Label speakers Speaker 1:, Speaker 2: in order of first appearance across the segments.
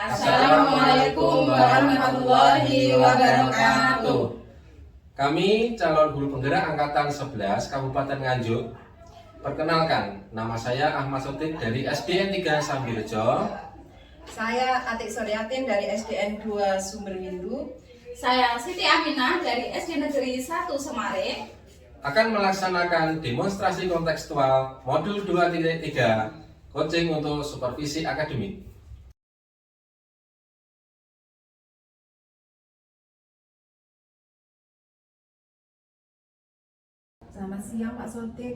Speaker 1: Assalamualaikum warahmatullahi wabarakatuh.
Speaker 2: Kami calon guru penggerak angkatan 11 Kabupaten Nganjuk. Perkenalkan, nama saya Ahmad Sotik dari SDN 3 Sambirejo.
Speaker 3: Saya Atik Suryatin dari SDN 2 Sumberwindu.
Speaker 1: Saya Siti Aminah dari SD Negeri 1 Semare.
Speaker 2: Akan melaksanakan demonstrasi kontekstual modul 2.3 coaching untuk supervisi akademik.
Speaker 3: Selamat siang Pak Sotik.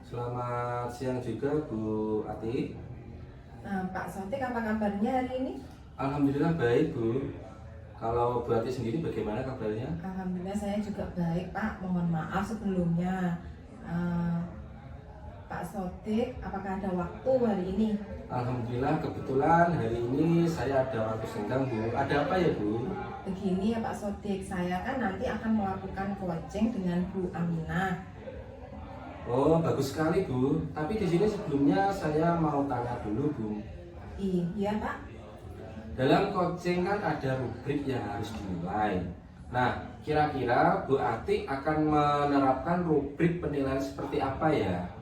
Speaker 2: Selamat siang juga Bu Ati.
Speaker 3: Pak Sotik, apa kabarnya hari ini?
Speaker 2: Alhamdulillah baik Bu. Kalau Bu Ati sendiri bagaimana kabarnya?
Speaker 3: Alhamdulillah saya juga baik Pak. Mohon maaf sebelumnya. Pak Sotik, apakah ada waktu hari ini?
Speaker 2: Alhamdulillah kebetulan hari ini saya ada waktu senggang Bu. Ada apa ya Bu?
Speaker 3: Begini ya Pak Sotik, saya kan nanti akan melakukan coaching dengan Bu Aminah.
Speaker 2: Oh, bagus sekali Bu. Tapi di sini sebelumnya saya mau tanya dulu Bu.
Speaker 3: Iya Pak.
Speaker 2: Dalam coaching kan ada rubrik yang harus dinilai. Nah, kira-kira Bu Ati akan menerapkan rubrik penilaian seperti apa ya?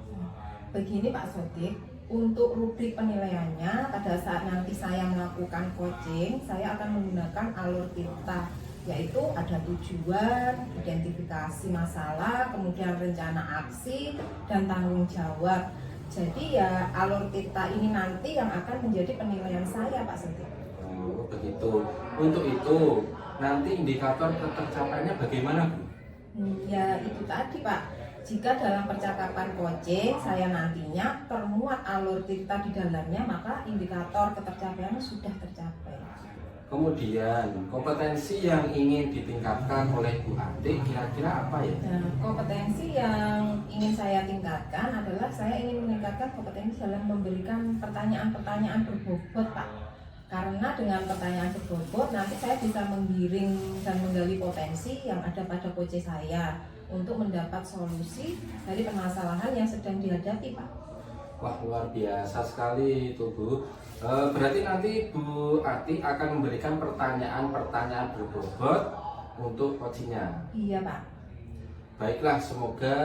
Speaker 3: Begini Pak Sotik, untuk rubrik penilaiannya pada saat nanti saya melakukan coaching, saya akan menggunakan alur tirta, yaitu ada tujuan, identifikasi masalah, kemudian rencana aksi, dan tanggung jawab. Jadi ya alur tirta ini nanti yang akan menjadi penilaian saya Pak Sotik.
Speaker 2: Oh, begitu. Untuk itu, nanti indikator tercapainya bagaimana Bu?
Speaker 3: Ya itu tadi Pak. Jika dalam percakapan coaching saya nantinya termuat alur tirta di dalamnya, maka indikator ketercapaiannya sudah tercapai.
Speaker 2: Kemudian, kompetensi yang ingin ditingkatkan oleh Bu Ati kira-kira apa ya?
Speaker 3: Nah, kompetensi yang ingin saya tingkatkan adalah saya ingin meningkatkan kompetensi dalam memberikan pertanyaan-pertanyaan berbobot Pak. Karena dengan pertanyaan berbobot nanti saya bisa menggiring dan menggali potensi yang ada pada coach saya untuk mendapat solusi dari permasalahan yang sedang dihadapi Pak.
Speaker 2: Wah, luar biasa sekali itu Bu. Berarti nanti Bu Ati akan memberikan pertanyaan-pertanyaan berbobot untuk coachingnya.
Speaker 3: Iya Pak.
Speaker 2: Baiklah, semoga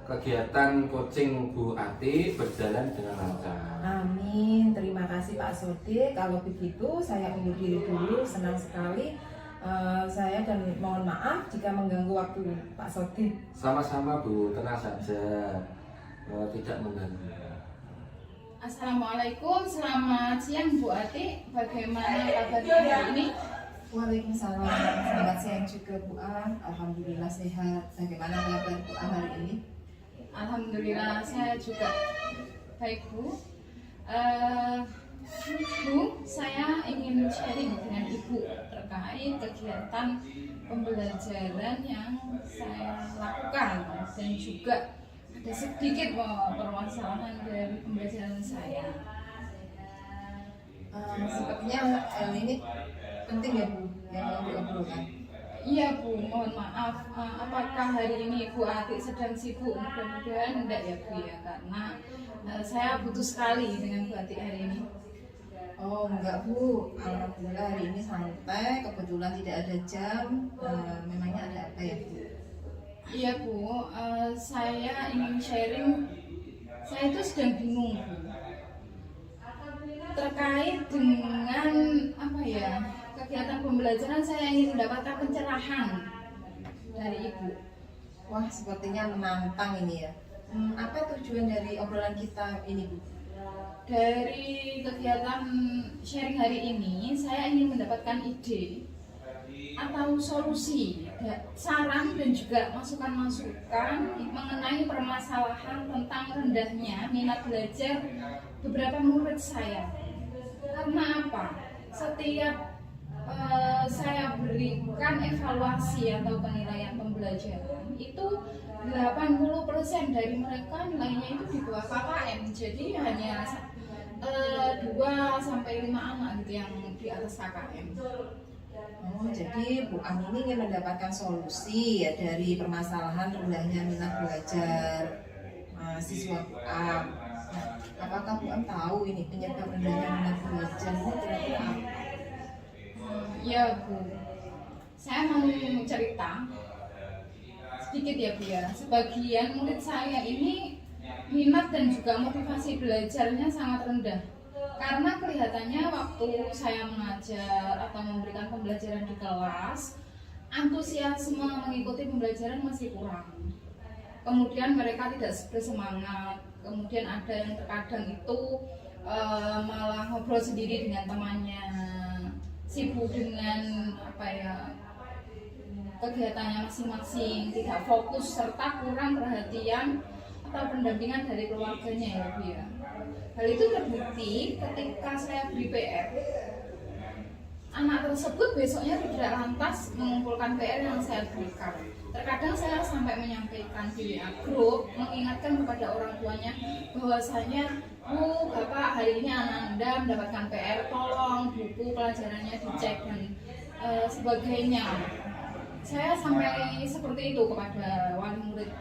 Speaker 2: kegiatan coaching Bu Ati berjalan dengan lancar.
Speaker 3: Amin, terima kasih Pak Sodik. Kalau begitu saya undur diri dulu, senang sekali. Saya dan mohon maaf jika mengganggu waktu Pak Sodik.
Speaker 2: Sama-sama Bu, tenang saja, tidak mengganggu.
Speaker 1: Assalamualaikum, selamat siang Bu Ati. Bagaimana kabarnya hari ini?
Speaker 3: Waalaikumsalam, selamat siang juga Bu An. Alhamdulillah sehat. Bagaimana kabar Bu An hari ini?
Speaker 1: Alhamdulillah saya juga baik Bu. Bu, saya ingin sharing dengan Ibu terkait kegiatan pembelajaran yang saya lakukan dan juga ada sedikit permasalahan dari pembelajaran saya.
Speaker 3: Sepertinya hal ini penting ya Bu yang mau diobrolkan.
Speaker 1: Iya Bu, mohon maaf. Apakah hari ini Bu Ati sedang sibuk? Mudah-mudahan enggak ya Bu ya, karena saya butuh sekali dengan Bu Ati hari ini.
Speaker 3: Oh enggak Bu, alhamdulillah hari ini santai, kebetulan tidak ada jam. Memangnya ada apa ya Bu?
Speaker 1: Iya Bu, saya ingin sharing. Saya itu sedang bingung Bu, terkait dengan apa ya, kegiatan pembelajaran. Saya ingin mendapatkan pencerahan dari Ibu.
Speaker 3: Wah sepertinya menantang ini ya. Apa tujuan dari obrolan kita ini Bu?
Speaker 1: Dari kegiatan sharing hari ini, saya ingin mendapatkan ide atau solusi, saran dan juga masukan-masukan mengenai permasalahan tentang rendahnya minat belajar beberapa murid saya. Karena apa? Setiap saya berikan evaluasi atau penilaian pembelajaran itu 80% dari mereka nilainya itu di bawah KKM. Jadi hanya 2-5 anak gitu yang di atas KKM.
Speaker 3: Oh, jadi Bu An ini ingin mendapatkan solusi ya dari permasalahan rendahnya minat belajar siswa Bu An. Nah, apakah Bu An tahu ini penyebab rendahnya minat belajar ini kira-kira apa?
Speaker 1: Ya Bu, saya mau cerita sedikit ya Bu ya. Sebagian murid saya ini minat dan juga motivasi belajarnya sangat rendah. Karena kelihatannya waktu saya mengajar atau memberikan pembelajaran di kelas, antusiasme mengikuti pembelajaran masih kurang. Kemudian mereka tidak bersemangat. Kemudian ada yang terkadang itu malah ngobrol sendiri dengan temannya, sibuk dengan kegiatannya masing-masing, tidak fokus serta kurang perhatian atau pendampingan dari keluarganya ya Bu ya. Hal itu terbukti ketika saya beri PR. Anak tersebut besoknya tidak lantas mengumpulkan PR yang saya berikan. Terkadang saya sampai menyampaikan di WA grup, mengingatkan kepada orang tuanya bahwasanya Bu, Bapak, hari ini anak Anda mendapatkan PR, tolong buku pelajarannya dicek dan sebagainya. Saya sampai seperti itu kepada wali murid.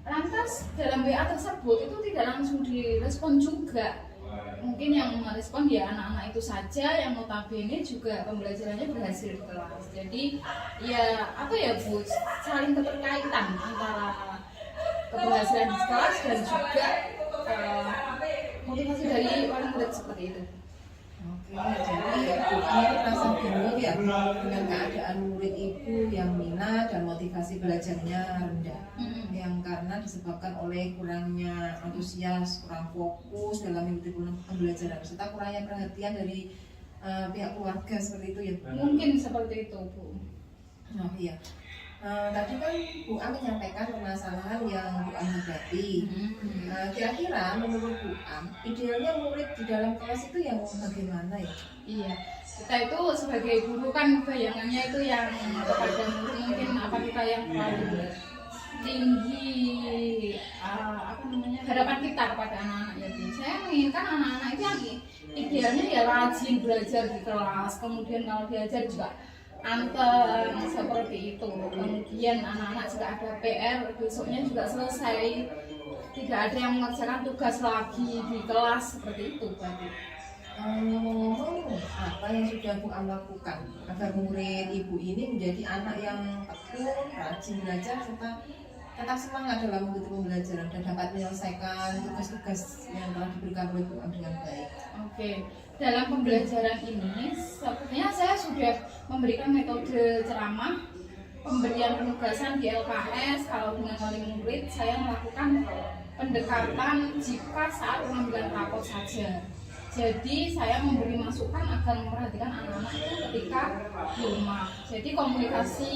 Speaker 1: Lantas dalam WA tersebut itu tidak langsung direspon juga. Mungkin yang merespon ya anak-anak itu saja yang notabene juga pembelajarannya berhasil di kelas. Jadi ya apa ya Bu, saling keterkaitan antara keberhasilan di kelas dan juga motivasi dari orang murid seperti itu.
Speaker 3: Oke, jadi ibu merasa bingung ya dengan keadaan murid ibu yang minat dan motivasi belajarnya rendah, yang karena disebabkan oleh kurangnya antusias, kurang fokus dalam mengikuti pembelajaran, serta kurangnya perhatian dari pihak keluarga seperti itu ya.
Speaker 1: Mungkin seperti itu Bu.
Speaker 3: Oh iya. Tadi kan Bu Am menyampaikan permasalahan yang Bu Am hadapi. Kira-kira menurut Bu Am, idealnya murid di dalam kelas itu yang bagaimana ya?
Speaker 1: Iya, kita itu sebagai guru kan bayangannya itu yang kepada murid mungkin apa kita yang paling tinggi harapan kita kepada anak-anak ya Bu. Saya menginginkan anak-anak itu yang idealnya ya rajin belajar di kelas, kemudian kalau diajar juga anteng seperti itu. Kemudian anak-anak juga ada PR, besoknya juga selesai, tidak ada yang mengerjakan tugas lagi di kelas seperti itu berarti.
Speaker 3: Ngomong-ngomong, apa yang sudah Bu Am lakukan agar murid ibu ini menjadi anak yang tekun, rajin belajar, serta tetap semangat dalam mengikuti pembelajaran dan dapat menyelesaikan tugas-tugas yang telah diberikan oleh Bu Am dengan baik?
Speaker 1: Oke, dalam pembelajaran ini sebenarnya saya sudah memberikan metode ceramah, pemberian penugasan di LKS. Kalau dengan wali murid saya melakukan pendekatan jika saat pengambilan rapor saja. Jadi saya memberi masukan agar memperhatikan anak-anak itu ketika di rumah. Jadi komunikasi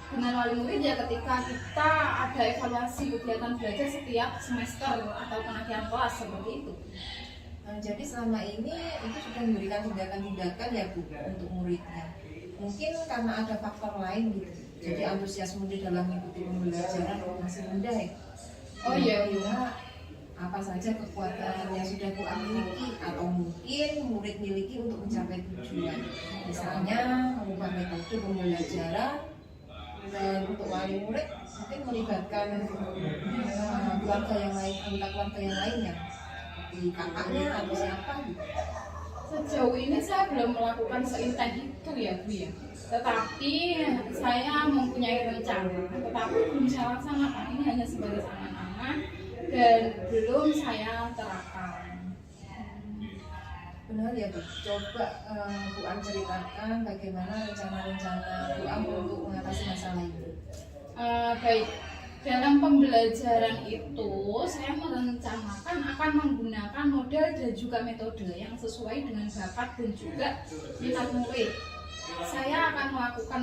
Speaker 1: dengan wali murid ya ketika kita ada evaluasi kegiatan belajar setiap semester atau penagihan kelas seperti itu.
Speaker 3: Jadi selama ini itu sudah memberikan tindakan-tindakan ya Bu untuk muridnya. Mungkin karena ada faktor lain gitu. Jadi antusiasme di dalam mengikuti pembelajaran masih rendah ya.
Speaker 1: Oh iya.
Speaker 3: Apa saja kekuatan yang sudah Bu Am miliki atau mungkin murid miliki untuk mencapai tujuan. Misalnya mengubah metode pembelajaran, dan untuk wali murid mungkin melibatkan keluarga yang lain, anggota keluarga yang lainnya, seperti kakaknya atau siapa gitu.
Speaker 1: Sejauh ini saya belum melakukan seintens itu ya Bu ya. Tetapi saya mempunyai rencana, tetapi belum saya laksanakan. Ini hanya sebagai angan-angan dan belum saya terapkan.
Speaker 3: Benar ya Bu. Coba Bu Am ceritakan bagaimana rencana-rencana Bu Am untuk mengatasi masalah itu.
Speaker 1: Baik, dalam pembelajaran itu saya merencanakan akan menggunakan model dan juga metode yang sesuai dengan bakat dan juga minat murid. Saya akan melakukan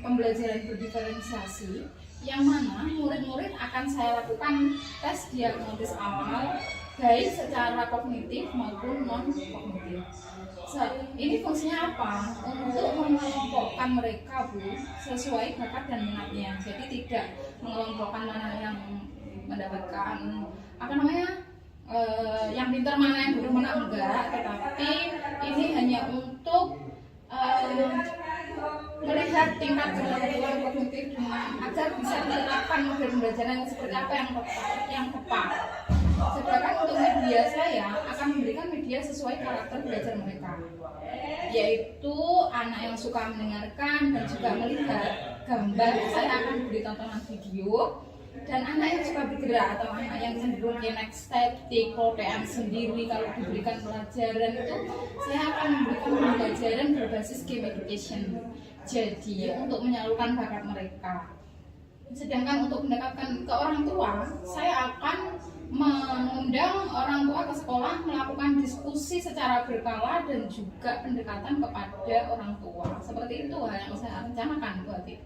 Speaker 1: pembelajaran berdiferensiasi yang mana murid-murid akan saya lakukan tes diagnosis awal baik secara kognitif maupun non-kognitif. Ini fungsinya apa? Untuk mengelompokkan mereka Bu sesuai bakat dan minatnya. Jadi tidak mengelompokkan mana yang mendapatkan yang pintar mana yang bodoh mana enggak, tetapi ini hanya untuk melihat tingkat kemampuan kognitif agar bisa menerapkan model pembelajaran seperti apa yang tepat. Sedangkan untuk media saya akan memberikan media sesuai karakter belajar mereka. yaitu anak yang suka mendengarkan dan juga melihat gambar, saya akan beri tontonan video. Dan anak yang suka bergerak atau anak yang cenderung kinestetik, protean sendiri, kalau diberikan pelajaran itu saya akan memberikan pembelajaran berbasis game education, jadi untuk menyalurkan bakat mereka. Sedangkan untuk mendekatkan ke orang tua, saya akan mengundang orang tua ke sekolah melakukan diskusi secara berkala dan juga pendekatan kepada orang tua. Seperti itu hal yang saya rencanakan Bu Ati.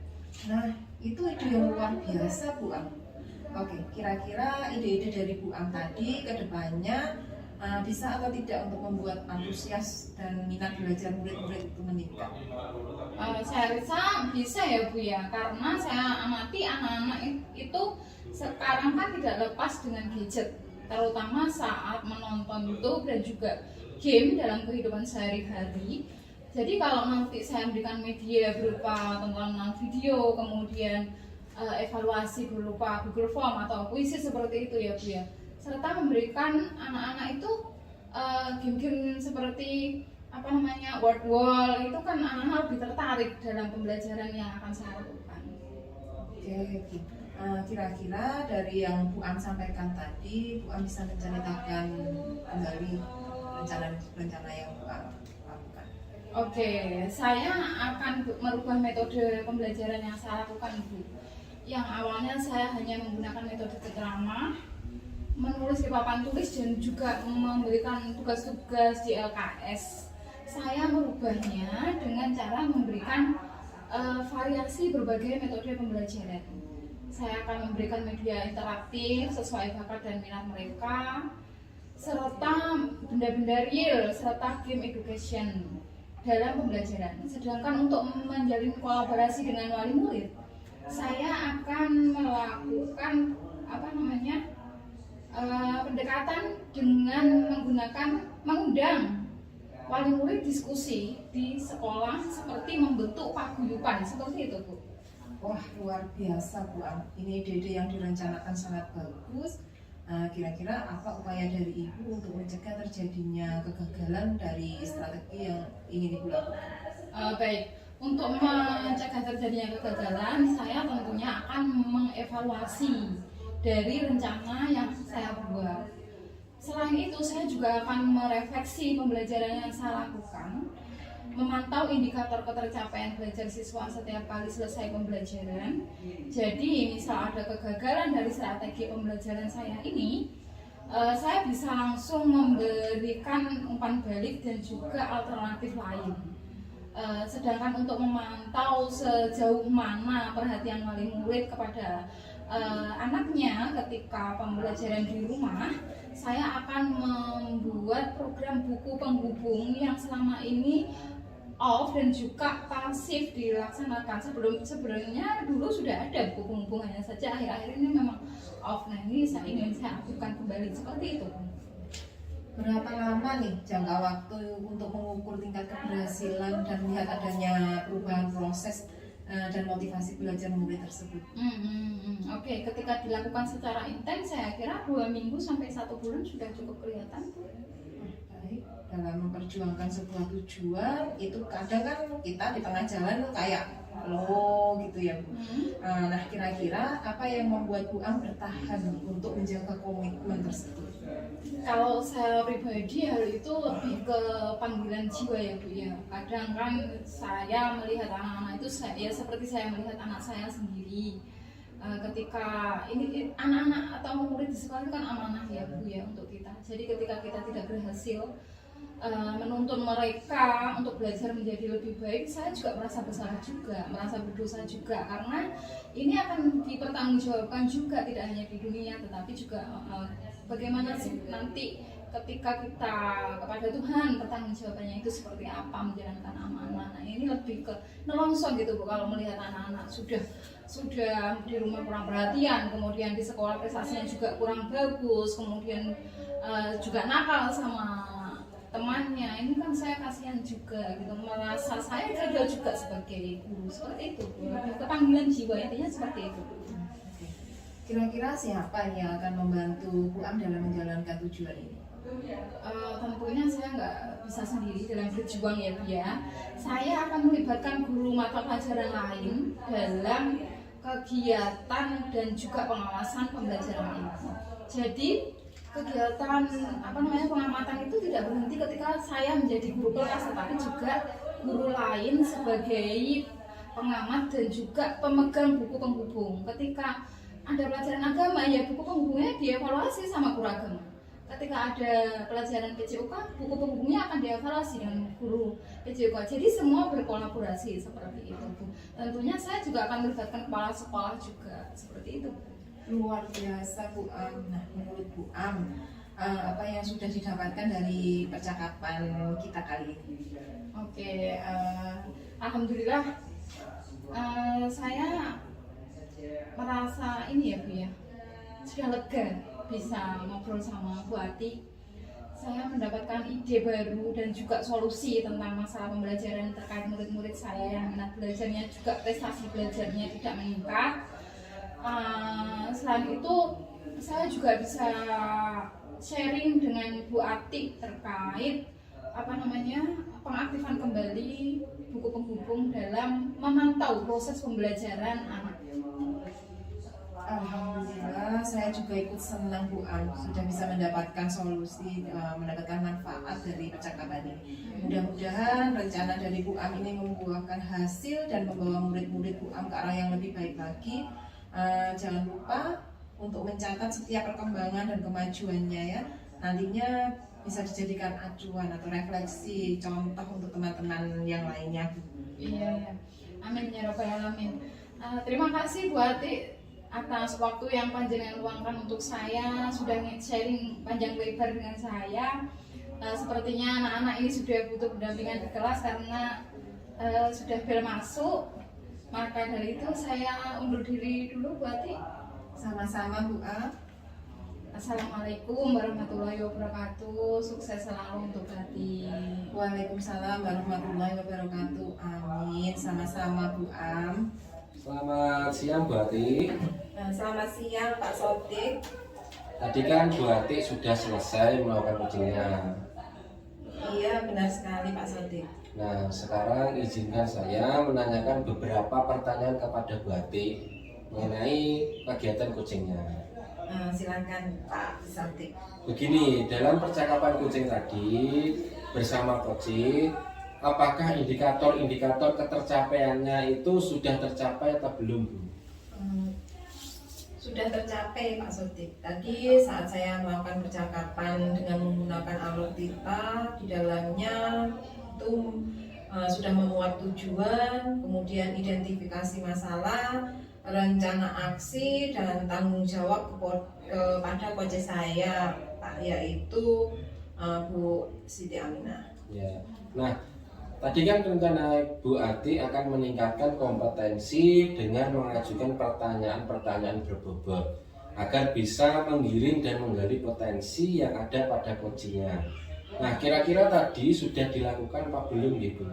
Speaker 3: Nah, itu ide yang luar biasa Bu Am. Oke, kira-kira ide-ide dari Bu Am tadi ke depannya bisa atau tidak untuk membuat antusias dan minat belajar murid-murid itu meningkat?
Speaker 1: Saya rasa bisa ya Bu ya, karena saya amati anak-anak itu sekarang kan tidak lepas dengan gadget, terutama saat menonton YouTube dan juga game dalam kehidupan sehari-hari. Jadi kalau nanti saya memberikan media berupa tontonan video, kemudian evaluasi berupa Google Form atau kuisis seperti itu ya Bu ya, serta memberikan anak-anak itu game-game seperti word wall, itu kan anak-anak lebih tertarik dalam pembelajaran yang akan saya lakukan.
Speaker 3: Oke. Kira-kira dari yang Bu Am sampaikan tadi, Bu Am bisa menceritakan kembali rencana yang Bu Am lakukan.
Speaker 1: Oke, saya akan merubah metode pembelajaran yang saya lakukan Bu. Yang awalnya saya hanya menggunakan metode ceramah, menulis di papan tulis dan juga memberikan tugas-tugas di LKS. Saya merubahnya dengan cara memberikan variasi berbagai metode pembelajaran. Saya akan memberikan media interaktif sesuai bakat dan minat mereka, serta benda-benda real serta game education dalam pembelajaran. Sedangkan untuk menjalin kolaborasi dengan wali murid, saya akan melakukan pendekatan dengan mengundang wali murid diskusi di sekolah seperti membentuk paguyuban, seperti itu Bu.
Speaker 3: Wah, luar biasa Bu Am. Ini ide-ide yang direncanakan sangat bagus. Kira-kira apa upaya dari Ibu untuk mencegah terjadinya kegagalan dari strategi yang ingin Ibu lakukan?
Speaker 1: Baik, untuk mencegah terjadinya kegagalan, saya tentunya akan mengevaluasi dari rencana yang saya buat. Selain itu, saya juga akan merefleksi pembelajaran yang saya lakukan, memantau indikator ketercapaian belajar siswa setiap kali selesai pembelajaran. Jadi, misal ada kegagalan dari strategi pembelajaran saya ini, saya bisa langsung memberikan umpan balik dan juga alternatif lain. Sedangkan untuk memantau sejauh mana perhatian wali murid kepada anaknya ketika pembelajaran di rumah, saya akan membuat program buku penghubung yang selama ini off dan juga pasif dilaksanakan. Sebenarnya dulu sudah ada buku penghubung, hanya saja akhir-akhir ini memang off. Nah, ini saya ingin saya aktifkan kembali seperti itu.
Speaker 3: Berapa lama nih jangka waktu untuk mengukur tingkat keberhasilan dan melihat adanya perubahan proses dan motivasi belajar murid tersebut?
Speaker 1: Oke, ketika dilakukan secara intens, saya kira 2 minggu sampai 1 bulan sudah cukup kelihatan.
Speaker 3: Baik, dalam memperjuangkan sebuah tujuan itu kadang kan kita di tengah jalan kayak halo gitu ya Bu. Nah, kira-kira apa yang membuat Bu Am bertahan untuk menjaga komitmen tersebut?
Speaker 1: Kalau saya pribadi, hal itu lebih ke panggilan jiwa ya Bu ya. Kadang kan saya melihat anak-anak itu seperti saya melihat anak saya sendiri. Ketika ini anak-anak atau murid di sekolah itu kan amanah ya Bu ya untuk kita. Jadi ketika kita tidak berhasil menuntun mereka untuk belajar menjadi lebih baik, saya juga merasa bersalah juga, merasa berdosa juga, karena ini akan dipertanggungjawabkan juga tidak hanya di dunia tetapi juga bagaimana sih nanti ketika kita kepada Tuhan pertanggungjawabannya itu seperti apa menjalankan amanah. Nah, ini lebih ke nelongsong gitu Bu, kalau melihat anak-anak sudah di rumah kurang perhatian, kemudian di sekolah prestasinya juga kurang bagus, kemudian juga nakal sama temannya, ini kan saya kasihan juga gitu, merasa saya gagal juga sebagai guru, seperti itu Bu. Lebih ke panggilan jiwa, intinya seperti itu Bu.
Speaker 3: Kira-kira siapa yang akan membantu Bu Am dalam menjalankan tujuan ini?
Speaker 1: Tentunya saya nggak bisa sendiri dalam berjuang ya Bu ya. Saya akan melibatkan guru mata pelajaran lain dalam kegiatan dan juga pengawasan pembelajaran ini. Jadi kegiatan pengamatan itu tidak berhenti ketika saya menjadi guru kelas, tetapi juga guru lain sebagai pengamat dan juga pemegang buku penghubung. Ketika ada pelajaran agama, ya buku penghubungnya dievaluasi sama guru agama. Ketika ada pelajaran PJOK, buku penghubungnya akan dievaluasi dengan guru PJOK. Jadi semua berkolaborasi seperti itu, Bu. Tentunya saya juga akan melibatkan kepala sekolah juga seperti itu, Bu.
Speaker 3: Luar biasa Bu Am. Nah, menurut Bu Am, apa yang sudah didapatkan dari percakapan kita kali ini?
Speaker 1: Oke, alhamdulillah saya merasa ini ya Bu ya, sudah lega bisa ngobrol sama Bu Ati. Saya mendapatkan ide baru dan juga solusi tentang masalah pembelajaran terkait murid-murid saya yang minat belajarnya juga prestasi belajarnya tidak meningkat. Selain itu saya juga bisa sharing dengan Bu Ati terkait pengaktifan kembali buku penghubung dalam memantau proses pembelajaran anak.
Speaker 3: Alhamdulillah, saya juga ikut senang Bu Am sudah bisa mendapatkan solusi, mendapatkan manfaat dari percakapan ini. Mudah-mudahan rencana dari Bu Am ini membuahkan hasil dan membawa murid-murid Bu Am ke arah yang lebih baik lagi. Jangan lupa untuk mencatat setiap perkembangan dan kemajuannya ya. Nantinya bisa dijadikan acuan atau refleksi contoh untuk teman-teman yang lainnya.
Speaker 1: Iya. Amin ya rabbal alamin. Terima kasih Bu Ati atas waktu yang panjenengan luangkan untuk saya, sudah sharing panjang lebar dengan saya. Sepertinya anak-anak ini sudah butuh pendampingan di kelas karena sudah bel masuk. Maka dari itu saya undur diri dulu Bu Ati.
Speaker 3: Sama-sama Bu Am.
Speaker 1: Assalamualaikum warahmatullahi wabarakatuh. Sukses selalu untuk Ati.
Speaker 3: Waalaikumsalam warahmatullahi wabarakatuh. Amin. Sama-sama Bu Am.
Speaker 2: Selamat siang Bu Ati.
Speaker 3: Selamat siang Pak Sodik.
Speaker 2: Tadi kan Bu Ati sudah selesai melakukan ujiannya.
Speaker 3: Iya benar sekali Pak Sodik.
Speaker 2: Nah, sekarang izinkan saya menanyakan beberapa pertanyaan kepada Bu Ati mengenai kegiatan coachingnya.
Speaker 3: Silakan Pak Sodik.
Speaker 2: Begini, dalam percakapan coaching tadi bersama coaching, apakah indikator-indikator ketercapaiannya itu sudah tercapai atau belum, Bu?
Speaker 3: Sudah tercapai Pak Sodik. Tadi saat saya melakukan percakapan dengan menggunakan alur tita, di dalamnya itu sudah memuat tujuan, kemudian identifikasi masalah, rencana aksi, dan tanggung jawab kepada coach saya, yaitu Bu Siti Aminah.
Speaker 2: Ya. Nah, tadi kan rencana Bu Ati akan meningkatkan kompetensi dengan mengajukan pertanyaan-pertanyaan berbobot agar bisa menggiring dan menggali potensi yang ada pada coachingnya. Nah, kira-kira tadi sudah dilakukan apa belum gitu?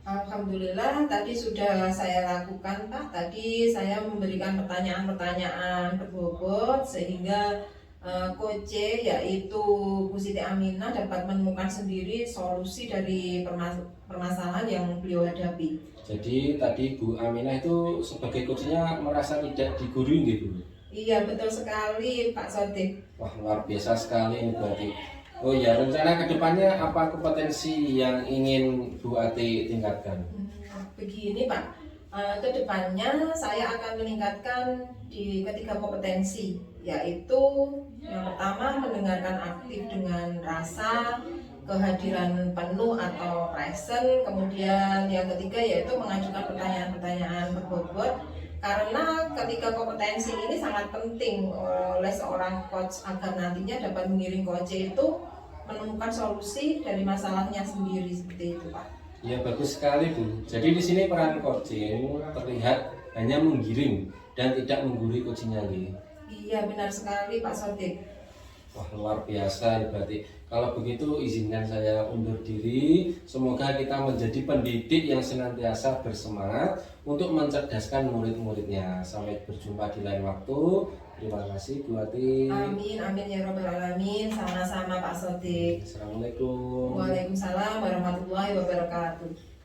Speaker 3: Alhamdulillah tadi sudah saya lakukan Pak. Tadi saya memberikan pertanyaan-pertanyaan berbobot sehingga coach yaitu Bu Siti Aminah dapat menemukan sendiri solusi dari permasalahan yang beliau hadapi.
Speaker 2: Jadi tadi Bu Aminah itu sebagai coachnya merasa tidak digurui gitu?
Speaker 3: Iya betul sekali Pak Sodik.
Speaker 2: Wah, luar biasa sekali ini berarti. Oh ya, rencana kedepannya apa kompetensi yang ingin Bu Ati tingkatkan?
Speaker 3: Begini Pak, kedepannya saya akan meningkatkan di ketiga kompetensi, yaitu yang pertama mendengarkan aktif dengan rasa, kehadiran penuh atau present, kemudian yang ketiga yaitu mengajukan pertanyaan-pertanyaan berbobot, karena ketiga kompetensi ini sangat penting oleh seorang coach agar nantinya dapat mengiring coach itu menemukan solusi dari masalahnya sendiri, seperti itu Pak.
Speaker 2: Ya, bagus sekali Bu. Jadi di sini peran coaching terlihat hanya menggiring dan tidak menggurui coachingnya gitu.
Speaker 3: Iya benar sekali Pak Sodik.
Speaker 2: Wah, luar biasa ya berarti. Kalau begitu izinkan saya undur diri. Semoga kita menjadi pendidik yang senantiasa bersemangat untuk mencerdaskan murid-muridnya. Sampai berjumpa di lain waktu. Terima kasih Bu Ati.
Speaker 3: Amin, amin ya robbal alamin. Sama-sama. Sama-sama Pak Sodik.
Speaker 2: Assalamualaikum.
Speaker 3: Waalaikumsalam warahmatullahi wabarakatuh.